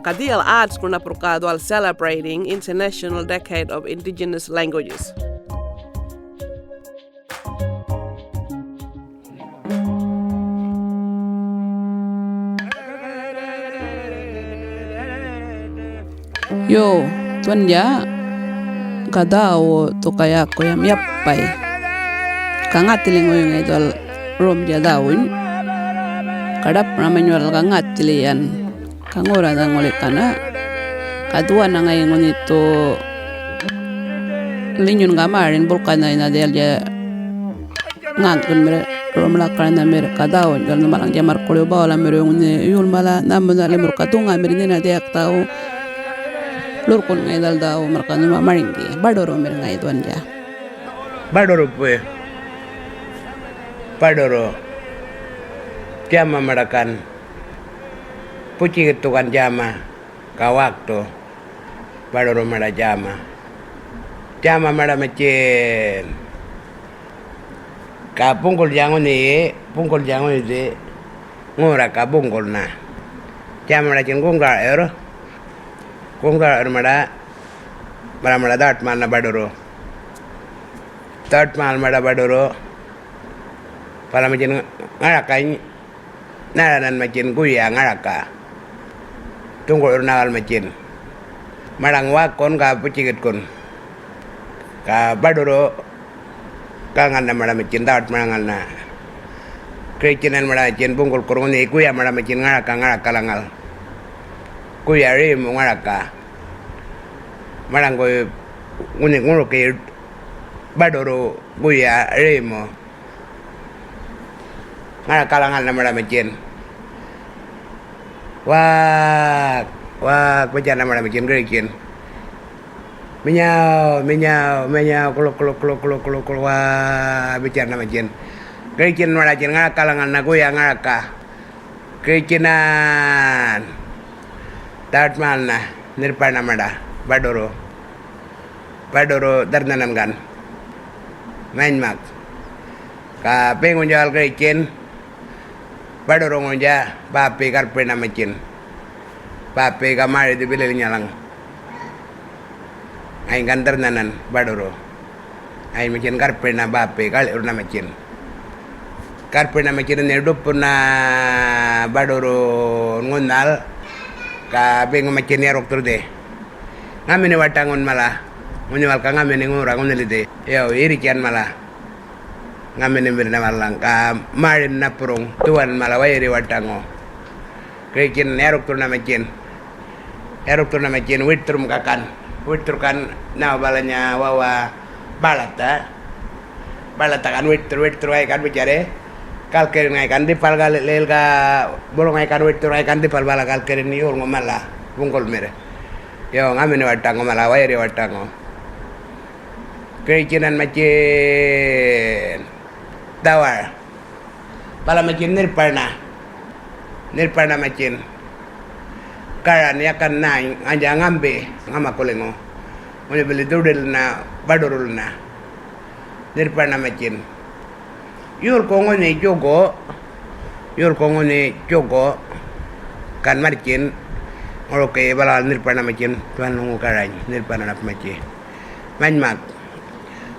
Kadial ARDS Manikay celebrating International Decade of Indigenous Languages. Yo, tuan ya, Dhäwu to kaya ko yam yappay. Kangatiling mo yung idol rom ja Dhäwun. Kadap naman yung kangatilian. Kangura na ngulit ka na. Kadua na ngayon ngunito linyon gamarin bulkan na inadel ja ngantkun mere rom lakar na mere Dhäwu gal na malang Djambarrpuyŋu bawala mere yung yul mala namun na lemur katunga mere nina deak tao. Lurkon ngay dal Dhäwu mereka numa maringi badoro mer ngay tuan ja Ḻuŋurrpuy padoro jama merakan puci tukan jama ka waktu badoro mera jama mera macen ka pungkul jangun ni ngura ka bungkul na jama mera cin Kunggar mada dat mal na badoro mada badoro pala macin ngarakai naranan macin guya ngaraka tunggu urnawal macin marang wakon ka pucikit kun ka badoro kangan na mada macin dat marangal na kricinan mada macin bungkul kurungni guya mada macin ngaraka langal kuya ri mo ngaraka marang ko nguro ke badoro kuya ri mo ngaraka langal na marami chin wak baca na marami chin gerikin menyau kulo wah bicara nama chin gerikin marami chin ngaraka langal na kuya ngaraka kericinan tat malna nirpana mada badoro darnanan kan main mak ka pengun jal kericin badoro ngonja papi karpe namacin papi kamari di bilil nyalang ain kan darnanan badoro ain macin karpe na papi kali urna macin karpe namacin nerdupun na badoro ngunal ka bengo macin yarok turde ngamen watangon mala munyal ka ngamen ngura ngunelide yo iri kian mala ngamen mirna malang ka marin napurung tuan mala wairi watango krekin yarok turna macin witrum kan na balanya wawa balata kan witru ay kan bicare kalker ngai kan di pal gal lel ga bolong ai kan witru ai kan di pal bala kalker ni ur ngomala bungkol mere yo ngamen watango mala wairi watango kericinan macin tawar pala macin nirpana macin karan yakan na anja ngambe ngamakolengo mone beli dudel na badorul na nirpana macin yul kongo ni jogo kan marcin oke balal nirpana macin tuan nungu karany nirpana nap macin manmak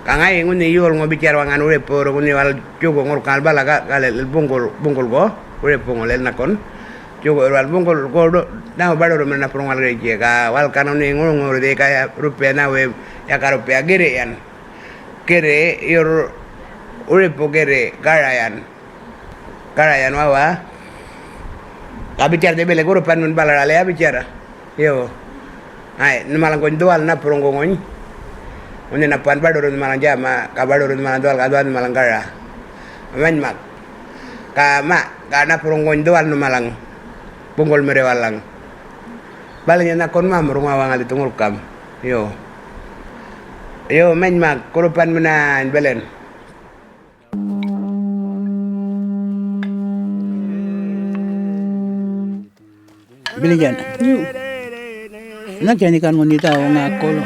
kangai nguni yul ngobicara wangan ure poro nguni wal jogo ngor kal balaga kale bungkul go ure pongolel nakon jogo wal bungkul go na badoro mena prongal geje ka wal kanone ngor de kaya rupiah na we ya ka rupiah gere yor ure pogere karayan wawa kabicara de bele guru pan mun balara le bicara yo ai numalang kon dual na prongo ngoni oni na pan badoro numalang jama ka badoro numalang dual ka dual numalang gara man mak ka na prongo dual numalang bungkol mere walang balanya na kon ma murunga wangal itungul kam yo man mak kurupan menan belen bilijan nakjani kan ngoni Dhäwu ngakolo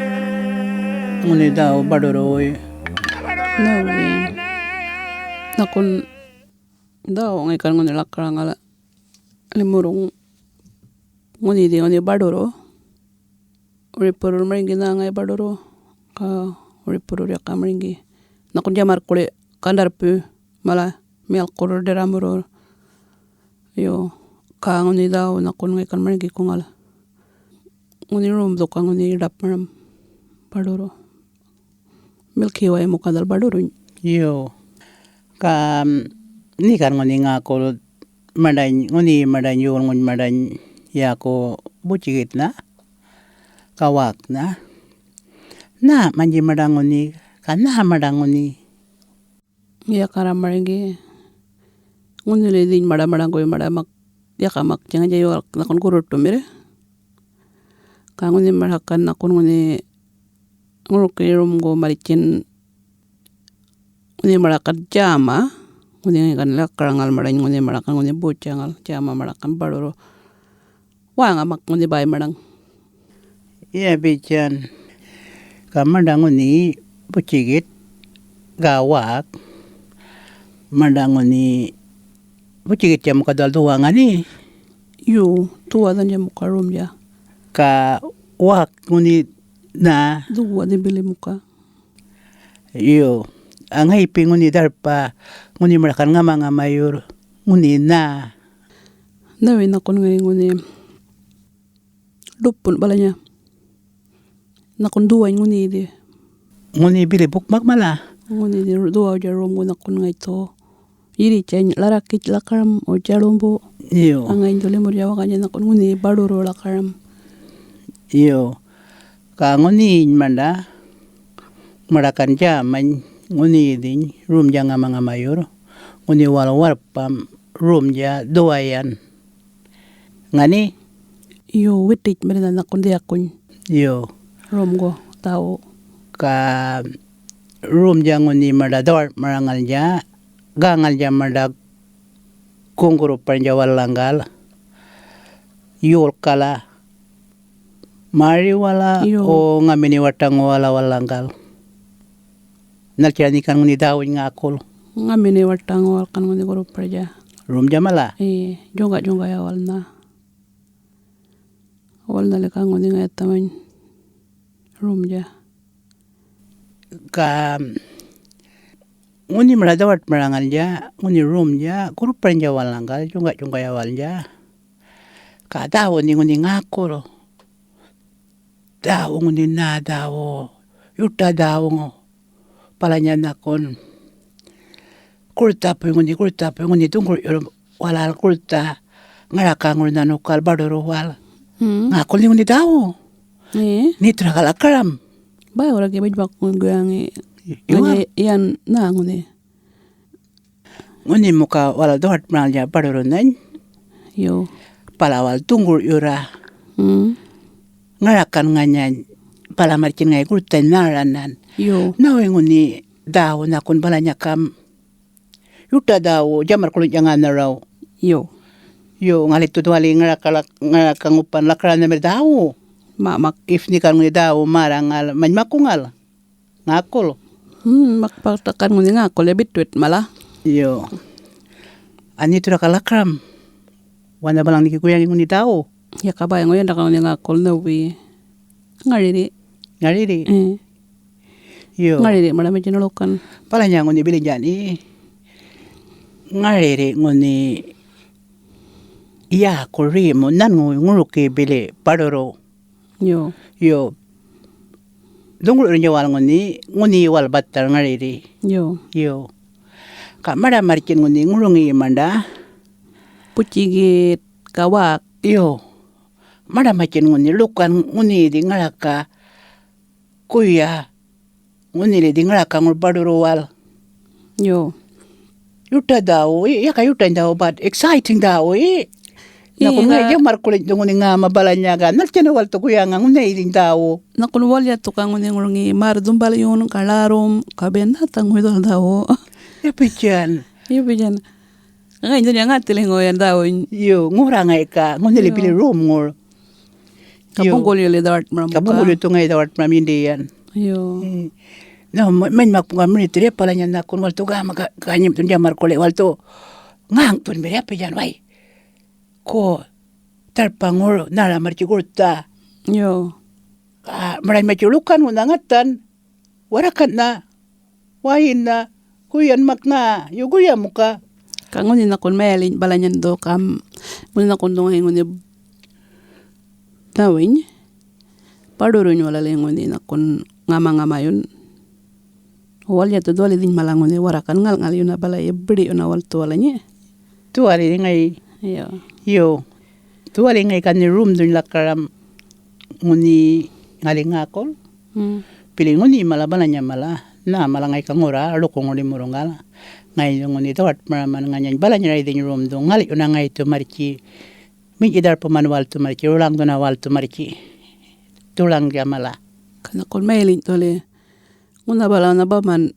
ngoni Dhäwu badoro oy nawi nakon Dhäwu ngai kan ngoni lakra ngala limurung nguni di nguni badoro uripurur meringi na ngai badoro ka uripurur ya ka meringi nakun Djambarrpuyŋu Ḻuŋurrpuy mala mial kurur deramurur yo ka nguni Dhäwu nakun ngai kan meringi kungal nguni room do ka nguni dap maram badoro milki wa muka dal badoro yo ka ni kan nguni ngakol nguni madan yul ngun madan ya ko bucigit na kawak na manji madan nguni kana madan nguni ya karam maringi nguni le din madan go madak ya kamak jangan jayo nakon kurut tumire ka nguni marakan nakon nguni nguruki rum go maricin nguni marakan jama nguni kan lakarangal madan nguni marakan nguni bucangal jama marakan badoro wanga mak nguni bay madang iya bican ka madan nguni bucigit gawak madan nguni bucigit jam kadal duangani yo tua dan jam muka rum ya ka wak nguni na dua di bili muka yo angai nguni darpa nguni merakan ngama mayur nguni na nawi nakon ngai nguni dupun balanya nakon dua nguni di nguni bili bukmak mala nguni di dua jarum nakon ngai to iri chen larakit lakaram o jarumbo yo angai dole murjawa kanya nakon nguni badoro lakaram yo ka nguni manda merakan jaman nguni din room janga mga mayur nguni warpam room ja doayan ngani yo witik merena nakon dia kun yo rom go tahu ka room ja nguni mada dor marangal ja gangal ja mada Ḻuŋurrpuy ja walanggal yul kala mari wala o ngamini watang wala walanggal nalcani kan nguni Dhäwu ngakol ngamini watang wal kan nguni Ḻuŋurrpuy ja room jamala jonga ya walna le kan nguni ngai taman room ja ka nguni meradawat marangal ja nguni room ja Ḻuŋurrpuy ja walanggal jonga ya wal ja ka Dhäwu ni nguni ngakol Dhäwu nguni na Dhäwu yuta Dhäwu palanya nakon Ḻuŋurrpuy nguni tunggur walal kurta ngarakangur nanukal badoro wal ngakol ni nguni Dhäwu ni trakal akaram bay ora ke baj bak ngi yan na nguni muka wala dohat malja badoro nan yo palawal tunggur yura ngarakan nganyan pala marcin ngai kurta naranan yo nawe nguni Dhäwu nakon balanya kam yuta Dhäwu Djambarrpuyŋu jangan narau yo ngalit tutwali ngarakang Ŋupan lakaran na Dhäwu mak if ni kan nguni Dhäwu marangal manmakungal ngakol makpatakan nguni ngakol ya bitwit malah yo ani tura kalakram wana balang nikikuyang nguni Dhäwu ya kabay ngoyan da nguni ngakol nawi ngariri yo ngariri malah majinalokan palanya nguni bilinjani ngariri nguni ya korimo nan nguruki bili badoro yo dungul wal nguni wal batar ngariri yo ka mada marcin nguni ngurungi manda pucigit kawak yo mada marcin nguni lukan nguni di ngaraka kuya nguni di ngaraka ngur badoro wal yo yuta Dhäwu ya ka yuta Dhäwu but exciting Dhäwu nakon ngai Djambarrpuyŋu nguni ngama balanya ga nalcene wal to kuyanga nguni idin Dhäwu nakon walya to kan nguni ngurungi mar dumbal yun kalarum kaben hatang widol Dhäwu ya pijan ngai jadi ngatil ngoyan Dhäwu yo ngura ngai ka nguni lebih room ngur kabungol yole dart maram kabungol itu ngai dart maram indian yo no men mak punga menit dia palanya nakon wal to ga maka kanyim tun Djambarrpuyŋu wal to ngang tun bere pijan wai ko Tarpangur nara marci gurta. Yo. Maray maculukan unangatan. Warakan na. Wahin na. Kuyan makna. Yuguya muka. Kangunin akon mailin balanyan do kam. Ngunin akon dong ngunin Dhäwuñ. Padurun wala ngunin akon ngama-ngama yun. Wal ya to dole din malangun warakan ngal yun na balay beri una wal to walanya. Tuwali ngay. Yo. Yo. Tuwali ngay kan ni room dun lakaram. Nguni ngaling akol. Piling nguni malabalanya mala. Na malangay kangura. Lukong nguli murungal. Ngay nguni tawat maraman nganyan. Balanya rin yung room dun. Ngali una ngay to marichi. Min idar pamanwal to marichi. Ulang doon awal to marichi. Tulang jamala. Kana kon mailin tole. Nguna bala na ba man.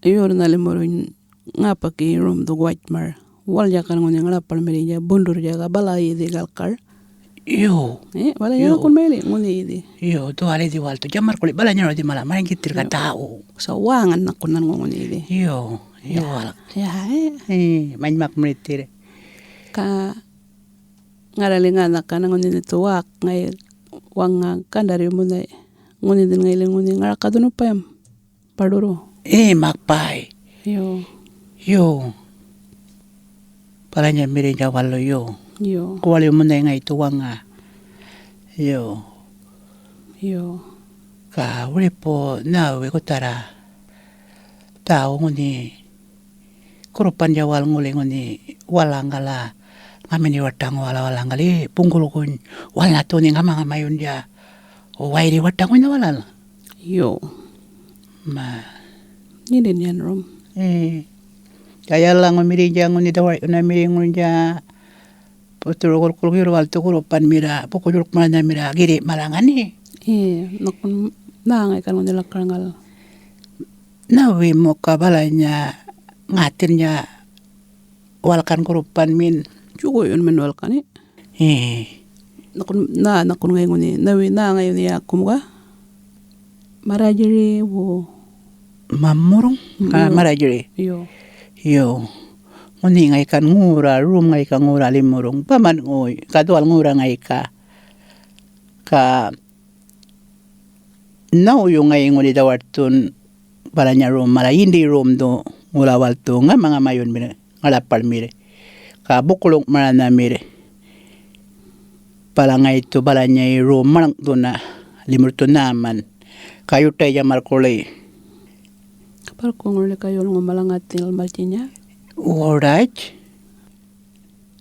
Iyor na limurun. Ngapa ki room do white mar. Wal ya kan nguni ngalapal merija. Bundur jaga bala idi galkar. Yo. Wala ya kon mailin nguni idi. Yo. Tuwali di wal to. Jamar kulit balanya rin di mala. Maring kitir ka tao. Sa wangan na kunan nguni idi. Yo. Yo wala. Ya. Manyak meritir. Ka ngaralingan na ka nguni nito wak ngay wang kandari mo na nguni din ngay nguni ngarakadun pa yam. Paduro. Makpay. Yo. Yo. Palanya mirinja walo yo. Yo. Kuwali mo na ngay tuwang nga. Yo. Yo. Ka uli po na uwi ko tara. Tao nguni. Kurupan jawal nguli nguni. Walang gala. Ngamin ni watang walang gali. Punggul kun. Wala to ni ngamang mayon dia. O wairi watang ko na wala. Yo. Ma. Hindi yan rom. Kaya lang umirinja nguni dawai una mirinja. Putulukul kulukiro wal to kurupan mira. Pukuluk mana mira. Giri malangan ni. Nakon nangay kan nguni lakarangal. Nawi mo kabalanya ngatin niya walkan kurupan min. Juga yun manual kan nakon ngay nguni nawi na ngayon niya kumuga. Marajiri wo. Mamurong ka marajiri. Yo. Yo. Nguni ngay kan ngura room ngay ka ngura limurong paman ngoy kadual ngura ngay ka. Ka naw yung ngay nguni dawartun balanya room mala hindi room do ngula walto nga mga mayon mire ngalapal mire. Ka bukulong marana mire. Pala nga ito balanya room manang doon na limurto naman. Kayo tayo Djambarrpuyŋu. Kapal kung ulit kayo ng malangat tinggal malti niya. Alright.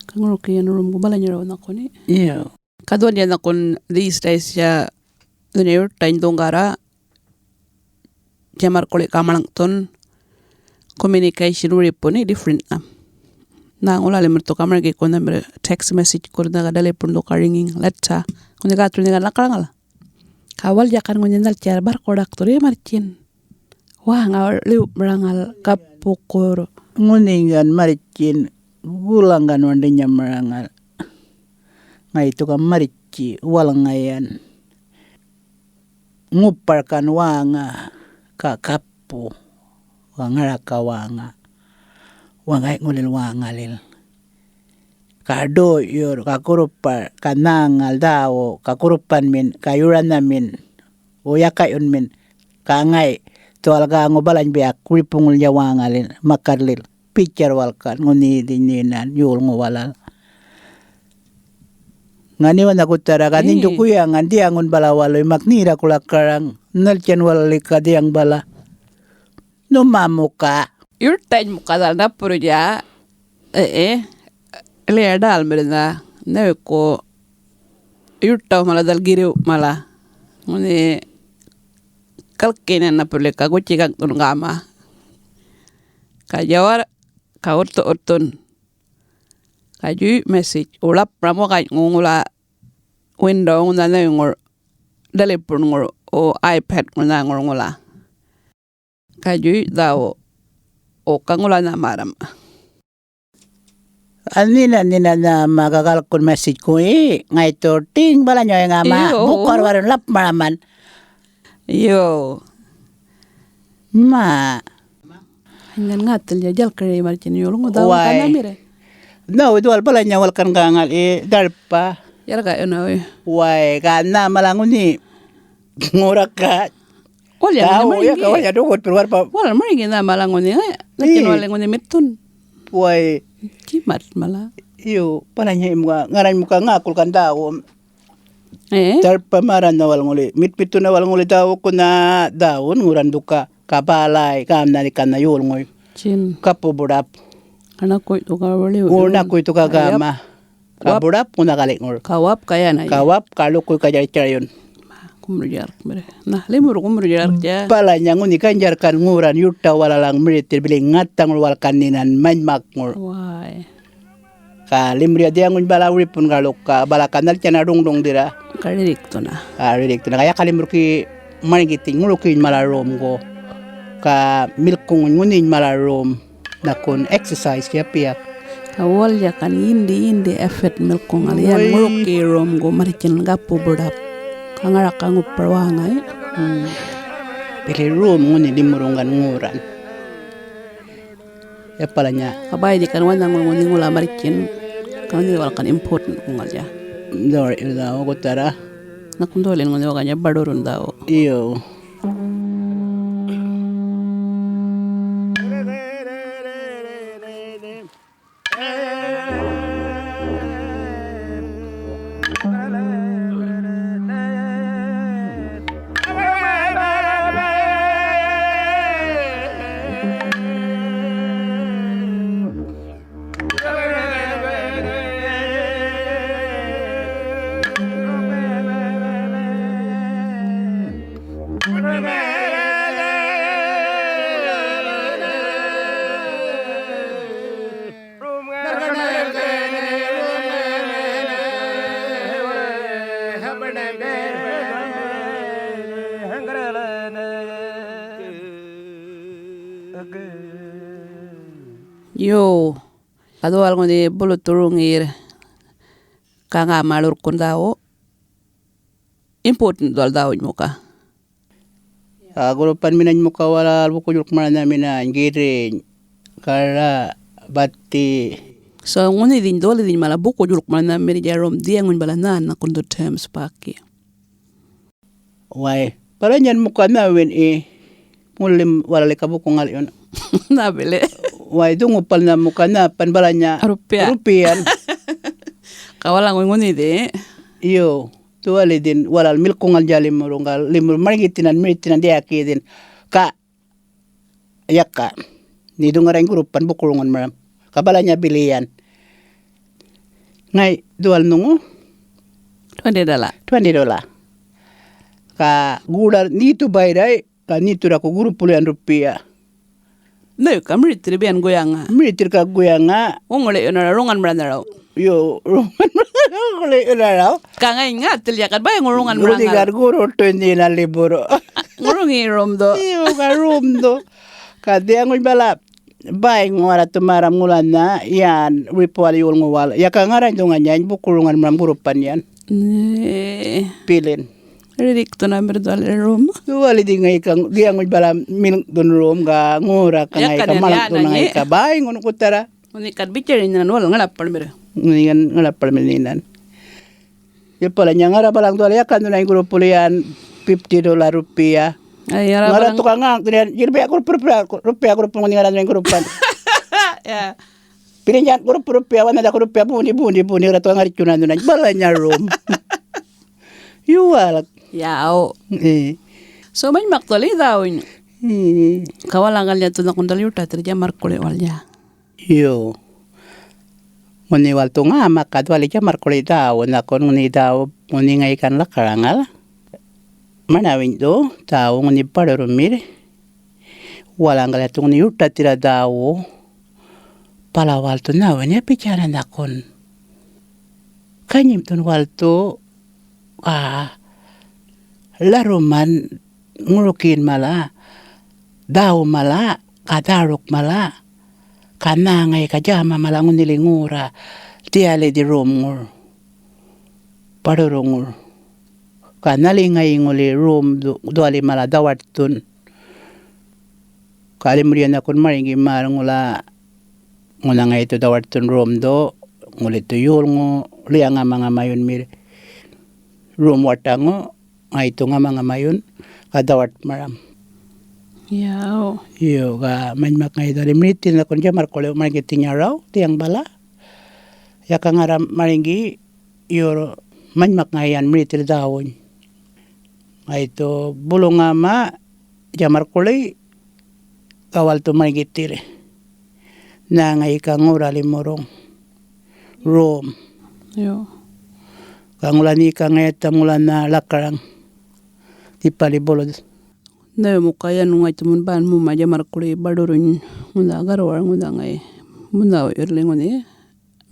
Kanguro kaya room gumala niya raw na ko ni. Yeah. Kadwan yan akon these days siya doon tayo donggara. Djambarrpuyŋu kamalang ton. Communication rip po ni different na. Na ngula limurto kamar ko na text message ko na kadali po do karinging letter. Kung nagato nga nakarangala. Kawal jakan ngunyan tiar bar kodak turi marcin. Wah nga liu merangal kapukor. Nguningan maricin bulangan wandinya merangal. Nga itu ka marici walangayan. Nguparkan wanga ka kapu. Wangara ka wanga. Wangay ngulil wangalil. Kado yor kakurupar kanangal Dhäwu kakurupan min kayuran namin uyakayon min kangay tual ka ngobalan biak kuripungul yawangalin makarlil picture walkan nguni dininan yul ngowalal ngani wana kutara kanin dukuya ngandi angun balawaloy maknira kulakarang nalchan walika diang bala numamuka Yurtañ muka dal na puro ya Leer dal merenda ne ko yurtaw mala dal giriw mala ngune kalkene na pule ka gochi kang tun ngama ka jawar ka orton ka ju message ulap ramo ka ngula window nguna na ngor dale pun ngor o iPad nguna ngor ngula ka ju Dhäwu o kangula na maram Nina na magagalakon message ko ngay to ting bala nyo nga ma bukor waron lap maraman yo ma hingan ngatel ya jal kare marcin yo lungo daw kanamire no idwal bala nya wal kan gangal darpa Yarga yun oy. Wai kana malanguni ngurak ka. Wala Tahu ya kawan ya dukut keluar pa. Wala maringi na malanguni ay. Nakin wala nguni mitun. Wai Cimat mala. iyo palanya mga ngaran muka ngakul kan daw. Eh. Pamaran na walang uli. Mitpito na walang uli daw ko na daon nguran duka kabalay kam na kan na yul ngoy. Chin. Kapubudap. Anak ko ito ka wali. Una ko ito kagama. Kabudap kuna kalik ngor. Kawap kaya na. Kawap kalukoy kajay yun. Kumrujar mere. Nah, limur kumrujar ja. Palanya nguni kanjar kan nguran yurta walalang meritir biling ngatang wal kaninan manmak ngor. Wai. Ka limria dia ngun balawri pun galok ka balakanal cana dong dira. Kalirik to na. Ririk tu na kaya kalimur ki manigiting ngulukin malarom go. Ka milkung ngunin malarom nakon exercise kaya piyak. Kawal ya kan indi effort milkong alian muruki rom go marikin gapo budap. Kangarak kangu perwangay. Pilih rom ngunin limurungan nguran. Ya palanya. Kabay di kan wanang ngunin ngula marikin. Kan di wal kan important kungal ja. Dor ila ko tara. Nakundolin ngunin wakanya badurun daw. Iyo. Yo, kado algo de bolo turungir kanga malur kun daw. Important dal daw muka. Aguro pan minan muka wala buko yuk mana minan giring kara batti. So nguni din dole din mala buko juluk mana meri jarom dia ngun balana na kundo terms paki. Wai, paranyan muka na wen mulim wala le kabuko ngal yon. Na bele. Wai dungo pal na muka na panbalanya rupiah. Kawalang nguni de. Iyo, tuwali din wala milkongal jalim murungal limur marigitinan dia kidin ka yakka. Ni dungaran grupan bukulungan maram. Kabalanya bilian. Ngai dual nungu $20. Ka gudar ni tu bayrai ka ni tu rako guru $10. No, kamri tribian goyanga. Miritir ka goyanga. Ongole yona rongan brandaraw. Yo, ongole yona raw. Kangay nga tilyakat ba yung rongan Gudi brandaraw. guru $20 na liburo. Ngurungi rom do. Iyo ka room do. Ka diangoy balap. Bay ngora tumaram ngulan na yan ritual yul ngwal. Ya ka ngaran dungan yan bukulungan maram grupan yan. Pilin. Ridik to na berdal rom. Duwali di ngay kang diangoy balam milk dun room ga ngora ka ngay ka malak dun ngay ka bay ngun kutara. Unikat bicarin na wala ngalapal mere. Ngan ngalapal meninan. Ya pala nya ngara balang duwali ya kan dunay grupo yan $50 rupiah. Ay Ngara tukang ngang tunian rupiah grupo ngun ngaran ng grupan. Ya. Pirinyan rupiah wana da rupiah buni ra tukang ngaricunan dunay balanya room. Yuwal. Yao. So man maktoli daw. Kawalangan liya to na kundali uta Djambarrpuyŋu walya. Yo. Nguni wal to nga makadwali Djambarrpuyŋu daw na kon nguni daw nguni ngay kan lakarangal. Manawin do daw nguni parurumir. Walang galat nguni uta tira daw. Palawal to na wanya picara na kon. Kanyim ton wal to laruman ngurukin mala daw mala kadarok mala kanangay kajama mala ngunilingura tiale di romngur parurungur kanalingay nguli rom duali mala dawartun kalimurian akon maringi marangula ngunangay to dawartun rom do nguli tuyul ngo liang mga mayon mir room watango ay ito nga mga mayon kadawat maram. Yaw. Yo ga manmak ngay dari meritin na kunja markole marketing raw tiang bala. Ya kang aram maringi yo manmak ngayan meritin dawon. Ay ito bulong ama Djambarrpuyŋu kawal to marigitire. Na ngay kang urali morong Rome. Yo. Kangulani kang eta mulana lakarang tipali bolod. Dhäwu mukaya nungay tumun ban muma Djambarrpuyŋu badurun ngunda garwar ngunda ngay munda irli nguni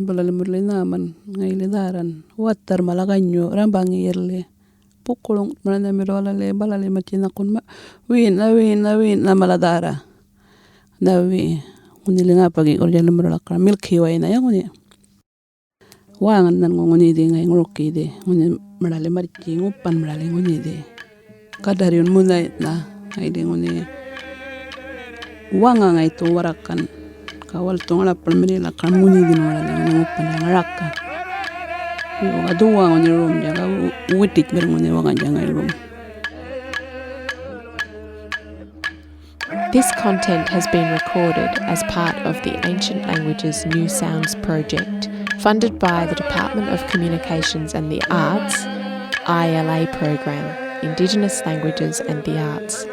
balali murli naman ngay lidaran watar malaganyo rambangi irli pukulung mananda mirwalale balali macina kun win na maladara dawi nguni linga pagi urjali murlakar milki waina ya nguni wangan nan nguni di ngay nguruki di nguni Manikay Manikay Ŋupan Manikay nguni di kadariun munay na ay di nguni wanga ngay tu warakan kawal tu ngalapal Manila kan nguni di Manikay Ŋupan yang ngarakan yo aduwa nguni room jaga witik ber nguni wanga jangai room. This content has been recorded as part of the Ancient Languages New Sounds project, funded by the Department of Communications and the Arts, ILA program, Indigenous Languages and the Arts.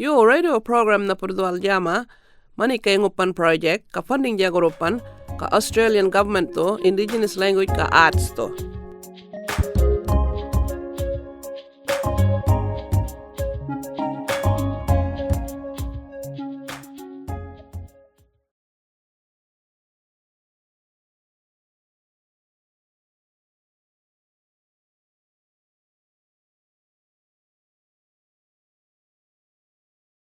Yo radio program na purdual jama Manikay Ŋupan project ka funding Djambarrpuyŋu ka Australian government to indigenous language ka arts to.